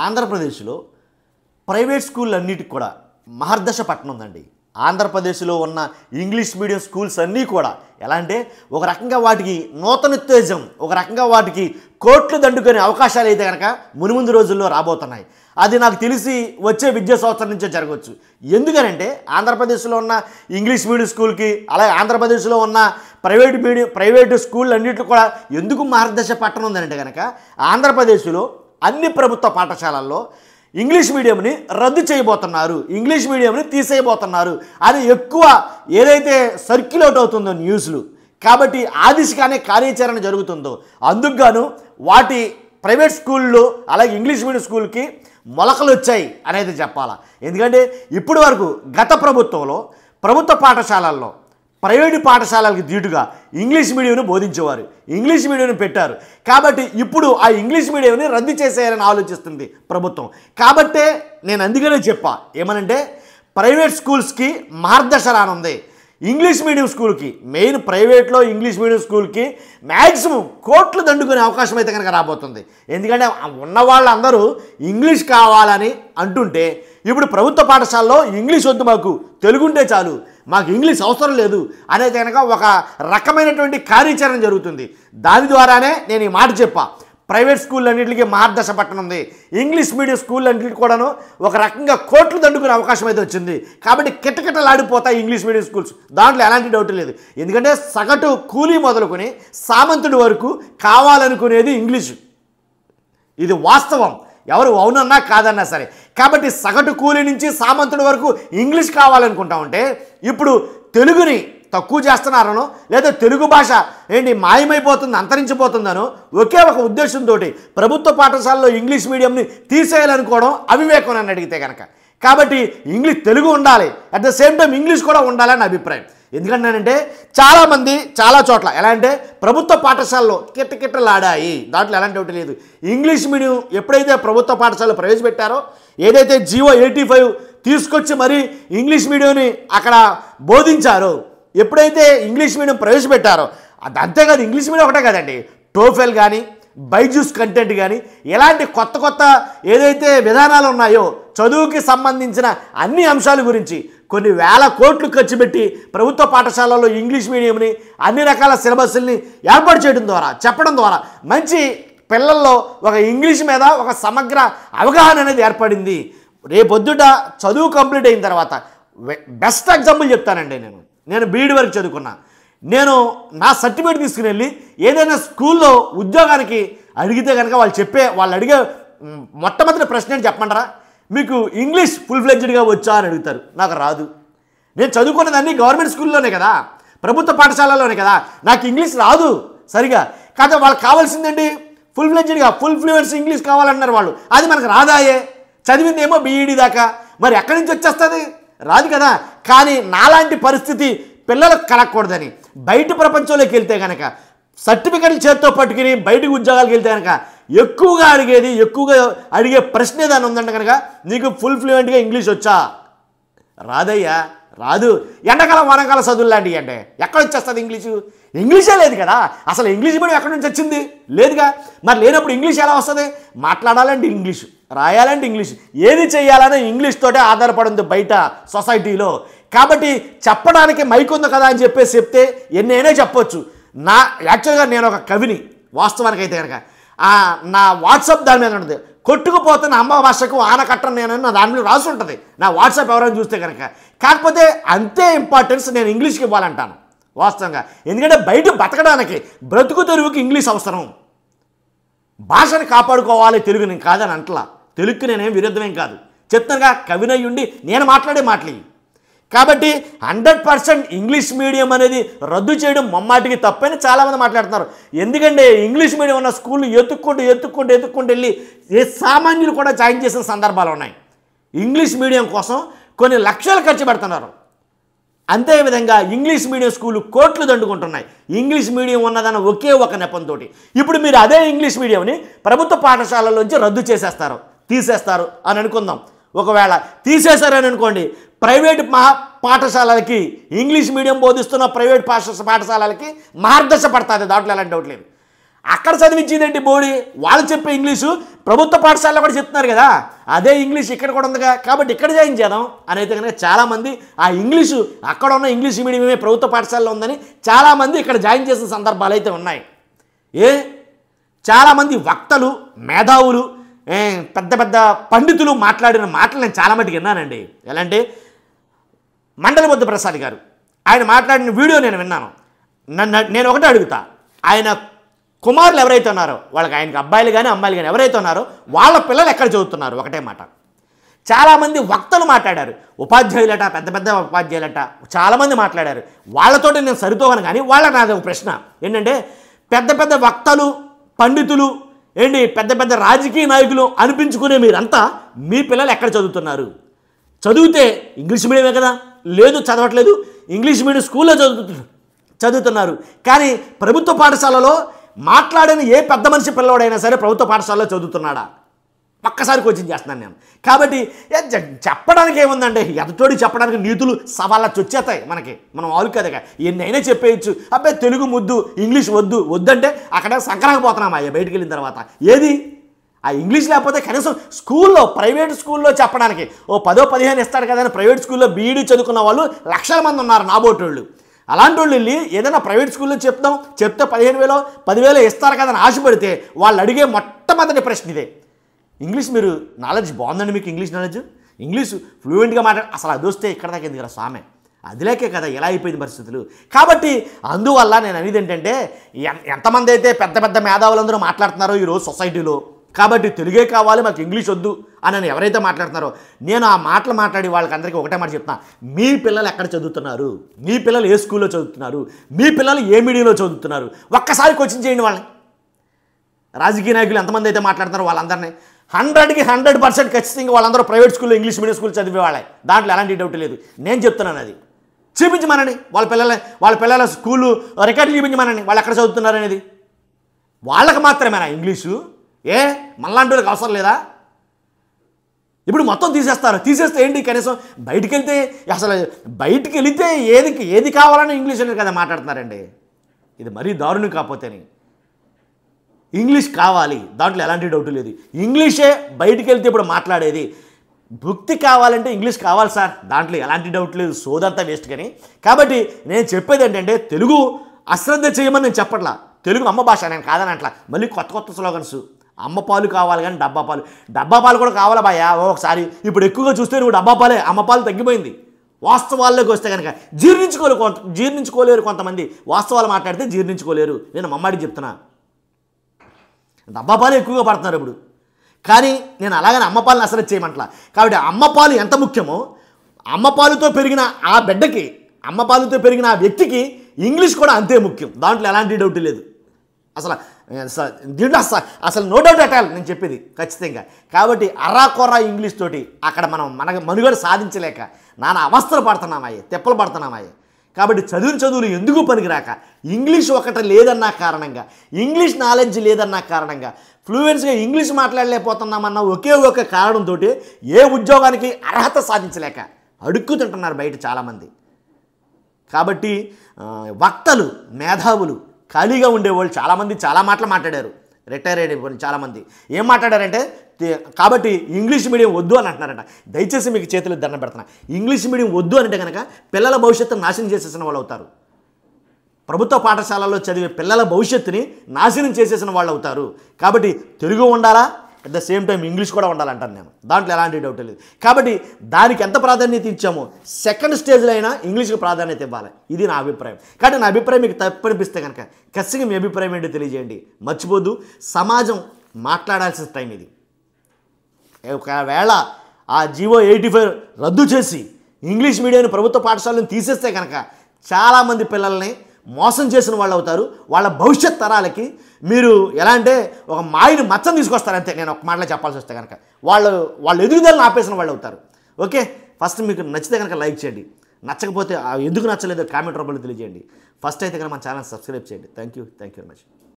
ఆంధ్రప్రదేశ్లో ప్రైవేట్ స్కూళ్ళన్నిటికి కూడా మహర్దశ పట్టణం ఉందండి. ఆంధ్రప్రదేశ్లో ఉన్న ఇంగ్లీష్ మీడియం స్కూల్స్ అన్నీ కూడా ఎలా అంటే ఒక రకంగా వాటికి నూతనోత్తేజం, ఒక రకంగా వాటికి కోట్లు దండుకునే అవకాశాలు అయితే కనుక మునుముందు రోజుల్లో రాబోతున్నాయి. అది నాకు తెలిసి వచ్చే విద్యా సంవత్సరం నుంచే జరగవచ్చు. ఎందుకనంటే ఆంధ్రప్రదేశ్లో ఉన్న ఇంగ్లీష్ మీడియం స్కూల్కి అలాగే ఆంధ్రప్రదేశ్లో ఉన్న ప్రైవేటు స్కూళ్ళు అన్నింటికి కూడా ఎందుకు మహర్దశ పట్టణం ఉందనంటే కనుక ఆంధ్రప్రదేశ్లో అన్ని ప్రభుత్వ పాఠశాలల్లో ఇంగ్లీష్ మీడియంని రద్దు చేయబోతున్నారు, ఇంగ్లీష్ మీడియంని తీసేయబోతున్నారు అని ఎక్కువ ఏదైతే సర్క్యులేట్ అవుతుందో న్యూస్లు, కాబట్టి ఆ దిశగానే కార్యాచరణ జరుగుతుందో అందుకు గాను వాటి ప్రైవేట్ స్కూళ్ళు అలాగే ఇంగ్లీష్ మీడియం స్కూల్కి మొలకలు వచ్చాయి అనేది చెప్పాలా. ఎందుకంటే ఇప్పటి వరకు గత ప్రభుత్వంలో ప్రభుత్వ పాఠశాలల్లో ప్రైవేటు పాఠశాలలకు ధీటుగా ఇంగ్లీష్ మీడియంను బోధించేవారు, ఇంగ్లీష్ మీడియంను పెట్టారు. కాబట్టి ఇప్పుడు ఆ ఇంగ్లీష్ మీడియంని రద్దు చేసేయాలని ఆలోచిస్తుంది ప్రభుత్వం. కాబట్టే నేను అందుకనే చెప్పా ఏమనంటే ప్రైవేట్ స్కూల్స్కి మార్గదర్శ రానుంది. ఇంగ్లీష్ మీడియం స్కూల్కి మెయిన్ ప్రైవేట్లో ఇంగ్లీష్ మీడియం స్కూల్కి మ్యాక్సిమం కోట్లు దండుకునే అవకాశం అయితే కనుక రాబోతుంది. ఎందుకంటే ఉన్న వాళ్ళందరూ ఇంగ్లీష్ కావాలని అంటుంటే ఇప్పుడు ప్రభుత్వ పాఠశాలలో ఇంగ్లీష్ వద్దు, మాకు తెలుగు ఉంటే చాలు, మాకు ఇంగ్లీష్ అవసరం లేదు అనేది కనుక ఒక రకమైనటువంటి కార్యాచరణ జరుగుతుంది. దాని ద్వారానే నేను ఈ మాట చెప్పా, ప్రైవేట్ స్కూళ్ళన్నింటికి మార్గదర్శ పట్టణం ఉంది, ఇంగ్లీష్ మీడియం స్కూళ్ళన్నింటికి కూడాను ఒక రకంగా కోట్లు దండుకునే అవకాశం అయితే వచ్చింది. కాబట్టి కిటకిటలాడిపోతాయి ఇంగ్లీష్ మీడియం స్కూల్స్, దాంట్లో ఎలాంటి డౌట్ లేదు. ఎందుకంటే సగటు కూలీ మొదలుకొని సామంతుడి వరకు కావాలనుకునేది ఇంగ్లీషు, ఇది వాస్తవం, ఎవరు అవునన్నా కాదన్నా సరే. కాబట్టి సగటు కూలీ నుంచి సామంతుడి వరకు ఇంగ్లీష్ కావాలనుకుంటా ఉంటే ఇప్పుడు తెలుగుని తక్కువ చేస్తున్నారనో లేదా తెలుగు భాష మాయమైపోతుంది, అంతరించిపోతుందనో ఒకే ఒక ఉద్దేశంతో ప్రభుత్వ పాఠశాలలో ఇంగ్లీష్ మీడియంని తీసేయాలనుకోవడం అవివేకం నన్ను అడిగితే కనుక. కాబట్టి తెలుగు ఉండాలి, at the same time English కూడా ఉండాలని అభిప్రాయం. ఎందుకంటే చాలామంది చాలా చోట్ల ఎలా అంటే ప్రభుత్వ పాఠశాలలో కిట్టకిట్టలాడాయి, దాంట్లో ఎలాంటి ఒకటి లేదు. ఇంగ్లీష్ మీడియం ఎప్పుడైతే ప్రభుత్వ పాఠశాలలో ప్రవేశపెట్టారో, ఏదైతే జీవో 85 తీసుకొచ్చి మరీ ఇంగ్లీష్ మీడియంని అక్కడ బోధించారో, ఎప్పుడైతే ఇంగ్లీష్ మీడియం ప్రవేశపెట్టారో, అది అంతేకాదు ఇంగ్లీష్ మీడియం ఒకటే కదండి, టోఫెల్ కానీ బైజూస్ కంటెంట్ కానీ ఇలాంటి కొత్త కొత్త ఏదైతే విధానాలు ఉన్నాయో చదువుకి సంబంధించిన అన్ని అంశాల గురించి కొన్ని వేల కోట్లు ఖర్చు పెట్టి ప్రభుత్వ పాఠశాలలో ఇంగ్లీష్ మీడియంని అన్ని రకాల సిలబస్ని ఏర్పాటు చేయడం ద్వారా చెప్పడం ద్వారా మంచి పిల్లల్లో ఒక ఇంగ్లీష్ మీద ఒక సమగ్ర అవగాహన అనేది ఏర్పడింది. రేపొద్దుట చదువు కంప్లీట్ అయిన తర్వాత బెస్ట్ ఎగ్జాంపుల్ చెప్తానండి. నేను బీఈడి వరకు చదువుకున్నా. నేను నా సర్టిఫికేట్ తీసుకుని వెళ్ళి ఏదైనా స్కూల్లో ఉద్యోగానికి అడిగితే కనుక వాళ్ళు అడిగే మొట్టమొదటి ప్రశ్న ఏంటి చెప్పమంటారా? మీకు ఇంగ్లీష్ ఫుల్ ఫ్లెడ్జ్డ్గా వచ్చా అని అడుగుతారు. నాకు రాదు. నేను చదువుకున్నది అన్నీ గవర్నమెంట్ స్కూల్లోనే కదా, ప్రభుత్వ పాఠశాలలోనే కదా, నాకు ఇంగ్లీష్ రాదు సరిగా. కాకపోతే వాళ్ళకి కావాల్సిందండి ఫుల్ ఫ్లెడ్జ్డ్గా ఫుల్ ఫ్లూయెన్సీ ఇంగ్లీష్ కావాలన్నారు వాళ్ళు. అది మనకు రాదాయే, చదివిందేమో బీఈడి దాకా, మరి ఎక్కడి నుంచి వచ్చేస్తుంది? రాదు కదా. కానీ నాలాంటి పరిస్థితి పిల్లలకు కలగకూడదని బయట ప్రపంచంలోకి వెళ్తే కనుక సర్టిఫికెట్లు చేతితో పట్టుకుని బయటకు ఉద్యోగాలకు వెళ్తే కనుక ఎక్కువగా అడిగే ప్రశ్న ఏదైనా ఉందంటే కనుక నీకు ఫుల్ ఫ్లూయెంట్గా ఇంగ్లీష్ వచ్చా? రాదయ్యా, రాదు. ఎండాకాలం వానాకాలం చదువులు లాంటివి అంటే ఎక్కడ వచ్చేస్తుంది ఇంగ్లీషే లేదు కదా. అసలు ఇంగ్లీష్ మీడియం ఎక్కడి నుంచి వచ్చింది? లేదుగా. మరి లేనప్పుడు ఇంగ్లీష్ ఎలా వస్తుంది? మాట్లాడాలంటే ఇంగ్లీషు, రాయాలంటే ఇంగ్లీష్, ఏది చేయాలనే ఇంగ్లీష్ తోటే ఆధారపడింది బయట సొసైటీలో. కాబట్టి చెప్పడానికి మైక్ ఉంది కదా అని చెప్పేసి చెప్తే ఎన్నైనా చెప్పొచ్చు. యాక్చువల్గా నేను ఒక కవిని వాస్తవానికి అయితే కనుక నా వాట్సాప్ దాని మీద ఉంటుంది, కొట్టుకుపోతున్న అమ్మ భాషకు ఆనకట్టం నేను నా దాని మీద రాసి ఉంటుంది నా వాట్సాప్ ఎవరైనా చూస్తే కనుక. కాకపోతే అంతే ఇంపార్టెన్స్ నేను ఇంగ్లీష్కి ఇవ్వాలంటాను వాస్తవంగా. ఎందుకంటే బయట బతకడానికి బ్రతుకు తెరువుకి ఇంగ్లీష్ అవసరం. భాషని కాపాడుకోవాలి, తెలుగుని కాదని అంటలా, తెలుగుకి నేనేం విరుద్ధమేం కాదు, చెప్తానుగా కవినయ్యుండి నేను మాట్లాడే మాటలు. కాబట్టి 100% ఇంగ్లీష్ మీడియం అనేది రద్దు చేయడం మమ్మాటికి తప్పని చాలామంది మాట్లాడుతున్నారు. ఎందుకంటే ఇంగ్లీష్ మీడియం ఉన్న స్కూళ్ళు ఎత్తుక్కుంటూ వెళ్ళి ఏ సామాన్యులు కూడా జాయిన్ చేసిన సందర్భాలు ఉన్నాయి. ఇంగ్లీష్ మీడియం కోసం కొన్ని లక్షలు ఖర్చు పెడుతున్నారు. అంతేవిధంగా ఇంగ్లీష్ మీడియం స్కూళ్ళు కోట్లు దండుకుంటున్నాయి ఇంగ్లీష్ మీడియం ఉన్నదన్న ఒకే ఒక నెపంతో. ఇప్పుడు మీరు అదే ఇంగ్లీష్ మీడియంని ప్రభుత్వ పాఠశాలలోంచి రద్దు తీసేస్తారు అని అనుకుందాం. ఒకవేళ తీసేశారని అనుకోండి, ప్రైవేట్ పాఠశాలలకి ఇంగ్లీష్ మీడియం బోధిస్తున్న ప్రైవేట్ పాఠశాలలకి మార్గదర్శ పడుతుంది, దాంట్లో ఎలాంటి డౌట్ లేదు. అక్కడ చదివించేదేంటి బోడి, వాళ్ళు చెప్పే ఇంగ్లీషు ప్రభుత్వ పాఠశాలలో కూడా చెప్తున్నారు కదా, అదే ఇంగ్లీష్ ఇక్కడ కూడా ఉందిగా, కాబట్టి ఇక్కడ జాయిన్ చేద్దాం అని అయితే కనుక చాలామంది ఆ ఇంగ్లీషు అక్కడ ఉన్న ఇంగ్లీష్ మీడియమే ప్రభుత్వ పాఠశాలలో ఉందని చాలామంది ఇక్కడ జాయిన్ చేసిన సందర్భాలు అయితే ఉన్నాయి. చాలామంది వక్తలు, మేధావులు, పెద్ద పెద్ద పండితులు మాట్లాడిన మాటలు నేను చాలా మటుకు విన్నానండి. ఎలా అంటే మండలి బుద్ధ ప్రసాద్ గారు ఆయన మాట్లాడిన వీడియో నేను విన్నాను. నేను ఒకటే అడుగుతా, ఆయన కుమారులు ఎవరైతే ఉన్నారో వాళ్ళకి, ఆయనకి అబ్బాయిలు కానీ అమ్మాయిలు కానీ ఎవరైతే ఉన్నారో వాళ్ళ పిల్లలు ఎక్కడ చదువుతున్నారు, ఒకటే మాట. చాలామంది వక్తలు మాట్లాడారు, ఉపాధ్యాయులట, పెద్ద పెద్ద ఉపాధ్యాయులట చాలామంది మాట్లాడారు. వాళ్ళతోటి నేను సరితోగను. కానీ వాళ్ళకి నాది ఒక ప్రశ్న ఏంటంటే, పెద్ద పెద్ద వక్తలు, పండితులు, పెద్ద పెద్ద రాజకీయ నాయకులు అనిపించుకునే మీరంతా మీ పిల్లలు ఎక్కడ చదువుతున్నారు? చదివితే ఇంగ్లీష్ మీడియమే కదా, లేదు చదవట్లేదు, ఇంగ్లీష్ మీడియం స్కూల్లో చదువుతున్నారు. కానీ ప్రభుత్వ పాఠశాలలో మాట్లాడిన ఏ పెద్ద మనిషి పిల్లవాడైనా సరే ప్రభుత్వ పాఠశాలలో చదువుతున్నాడా? ఒక్కసారి కోచింగ్ చేస్తున్నాను నేను. కాబట్టి చెప్పడానికి ఏముందండి, ఎదటోడి చెప్పడానికి నీతులు సవాళ్ళ వచ్చేస్తాయి మనకి, మనం ఆలు కదగా ఎన్నైనా చెప్పేయచ్చు. అబ్బాయి తెలుగు ముద్దు, ఇంగ్లీష్ వద్దంటే అక్కడ సంక్రాంతిపోతున్నామా బయటికి వెళ్ళిన తర్వాత. ఏది ఆ ఇంగ్లీష్ లేకపోతే కనీసం స్కూల్లో, ప్రైవేట్ స్కూల్లో చెప్పడానికి ఓ 10-15 ఇస్తాడు కదా అని ప్రైవేట్ స్కూల్లో బీఈడీ చదువుకున్న వాళ్ళు లక్షల మంది ఉన్నారు నాబోటోళ్ళు. అలాంటి వాళ్ళు వెళ్ళి ఏదైనా ప్రైవేట్ స్కూల్లో చెప్తే 15,000-10,000 ఇస్తారు కదా అని ఆశపడితే వాళ్ళు అడిగే మొట్టమొదటి ప్రశ్న ఇదే, ఇంగ్లీష్ మీరు నాలెడ్జ్ బాగుందండి, మీకు ఇంగ్లీష్ నాలెడ్జ్, ఇంగ్లీష్ ఫ్లూయెంట్గా అసలు అది వస్తే ఇక్కడ దాకా ఎందుకు స్వామి, అదిలేకే కదా ఎలా అయిపోయింది పరిస్థితులు. కాబట్టి అందువల్ల నేను అనేది ఏంటంటే, ఎంతమంది అయితే పెద్ద పెద్ద మేధావులందరూ మాట్లాడుతున్నారో ఈరోజు సొసైటీలో, కాబట్టి తెలుగే కావాలి మాకు ఇంగ్లీష్ వద్దు అని ఎవరైతే మాట్లాడుతున్నారో, నేను ఆ మాటలు మాట్లాడి వాళ్ళకందరికీ ఒకటే మాట చెప్తున్నా, మీ పిల్లలు ఎక్కడ చదువుతున్నారు, మీ పిల్లలు ఏ స్కూల్లో చదువుతున్నారు, మీ పిల్లలు ఏ మీడియంలో చదువుతున్నారు, ఒక్కసారి కోచింగ్ చేయండి వాళ్ళని. రాజకీయ నాయకులు ఎంతమంది అయితే మాట్లాడుతున్నారో వాళ్ళందరినీ 100కి 100% ఖచ్చితంగా వాళ్ళందరూ ప్రైవేట్ స్కూల్లో, ఇంగ్లీష్ మీడియం స్కూల్ చదివే వాళ్ళే, దాంట్లో ఎలాంటి డౌట్ లేదు. నేను చెప్తున్నాను, అది చూపించమనండి, వాళ్ళ పిల్లల స్కూలు రికార్డు చూపించమనండి, వాళ్ళు ఎక్కడ చదువుతున్నారు అనేది. వాళ్ళకి మాత్రమేనా ఇంగ్లీషు? మళ్ళాంటి వాళ్ళకి అవసరం లేదా? ఇప్పుడు మొత్తం తీసేస్తే ఏంటి, కనీసం బయటికి వెళ్తే అసలు బయటికి వెళితే ఏది కావాలని ఇంగ్లీష్ అనేది కదా మాట్లాడుతున్నారండి. ఇది మరీ దారుణం. కాకపోతేని ఇంగ్లీష్ కావాలి, దాంట్లో ఎలాంటి డౌట్ లేదు. ఇంగ్లీషే బయటికి వెళ్తే ఇప్పుడు మాట్లాడేది. భక్తి కావాలంటే ఇంగ్లీష్ కావాలి సార్, దాంట్లో ఎలాంటి డౌట్ లేదు, సోదంతా వేస్ట్. కానీ కాబట్టి నేను చెప్పేది ఏంటంటే, తెలుగు అశ్రద్ధ చేయమని నేను చెప్పట్లా, తెలుగు అమ్మ భాష నేను కాదని అట్లా. మళ్ళీ కొత్త స్లోగన్స్, అమ్మ పాలు కావాలి కానీ డబ్బా పాలు కూడా కావాలా బాయా ఒకసారి. ఇప్పుడు ఎక్కువగా చూస్తే నువ్వు డబ్బా పాలే, అమ్మ పాలు తగ్గిపోయింది. వాస్తవాల్లోకి వస్తే కనుక జీర్ణించుకోలేరు కొంతమంది, వాస్తవాలు మాట్లాడితే జీర్ణించుకోలేరు. నేను మమ్మాడికి చెప్తున్నా, డబ్బా పాలు ఎక్కువగా పడుతున్నారు ఇప్పుడు. కానీ నేను అలాగని అమ్మ పాలను అసలు చేయమంటలా. కాబట్టి అమ్మ పాలు ఎంత ముఖ్యమో, అమ్మ పాలుతో పెరిగిన ఆ బిడ్డకి, అమ్మ పాలుతో పెరిగిన ఆ వ్యక్తికి ఇంగ్లీష్ కూడా అంతే ముఖ్యం, దాంట్లో ఎలాంటి డౌట్ లేదు. దీంట్లో అసలు నో డౌట్ అట్ ఆల్ నేను చెప్పేది ఖచ్చితంగా. కాబట్టి అర్రాకొర్రా ఇంగ్లీష్ తోటి అక్కడ మన మనుగడ సాధించలేక నానా అవస్థలు పడుతున్నామాయే, తెప్పలు పడుతున్నామాయే. కాబట్టి చదువులు ఎందుకు పనికిరాక, ఇంగ్లీష్ ఒకటి లేదన్న కారణంగా, ఇంగ్లీష్ నాలెడ్జ్ లేదన్న కారణంగా, ఫ్లూయెన్స్గా ఇంగ్లీష్ మాట్లాడలేకపోతున్నామన్న ఒకే ఒక కారణంతో ఏ ఉద్యోగానికి అర్హత సాధించలేక అడుక్కు తింటున్నారు బయట చాలామంది. కాబట్టి వక్తలు, మేధావులు, ఖాళీగా ఉండేవాళ్ళు చాలామంది చాలా మాటలు మాట్లాడారు. రిటైర్ అయిన వాళ్ళు చాలామంది ఏం మాట్లాడారంటే, కాబట్టి ఇంగ్లీష్ మీడియం వద్దు అని అంటున్నారంట. దయచేసి మీకు చేతులు దండం పెడుతున్నా, ఇంగ్లీష్ మీడియం వద్దు అంటే కనుక పిల్లల భవిష్యత్తును నాశనం చేసేసిన వాళ్ళు అవుతారు. ప్రభుత్వ పాఠశాలలో చదివే పిల్లల భవిష్యత్తుని నాశనం చేసేసిన వాళ్ళు అవుతారు. కాబట్టి తెలుగు ఉండాలా, at the same time English కూడా ఉండాలంటాను నేను, దాంట్లో ఎలాంటి డౌట్ లేదు. కాబట్టి దానికి ఎంత ప్రాధాన్యత ఇచ్చామో సెకండ్ స్టేజ్లో అయినా ఇంగ్లీష్కి ప్రాధాన్యత ఇవ్వాలి, ఇది నా అభిప్రాయం. కాబట్టి నా అభిప్రాయం మీకు తప్పనిపిస్తే కనుక ఖచ్చితంగా మీ అభిప్రాయం ఏంటో తెలియజేయండి. మర్చిపోద్దు, సమాజం మాట్లాడాల్సిన టైం ఇది. ఒకవేళ ఆ జీవో 85 రద్దు చేసి ఇంగ్లీష్ మీడియాన్ని ప్రభుత్వ పాఠశాలను తీసేస్తే కనుక చాలామంది పిల్లల్ని మోసం చేసిన వాళ్ళు అవుతారు. వాళ్ళ భవిష్యత్ తరాలకి మీరు ఎలా అంటే ఒక మాయని మచ్చని తీసుకొస్తారంతే. నేను ఒక మాటలో చెప్పాల్సి వస్తే కనుక వాళ్ళు ఎదుగుదలను ఆపేసిన వాళ్ళు అవుతారు. ఓకే, ఫస్ట్ మీకు నచ్చితే కనుక లైక్ చేయండి, నచ్చకపోతే ఎందుకు నచ్చలేదో కామెంట్ రూపంలో తెలియజేయండి. ఫస్ట్ అయితే కనుక మన ఛానల్ సబ్స్క్రైబ్ చేయండి. Thank you very much.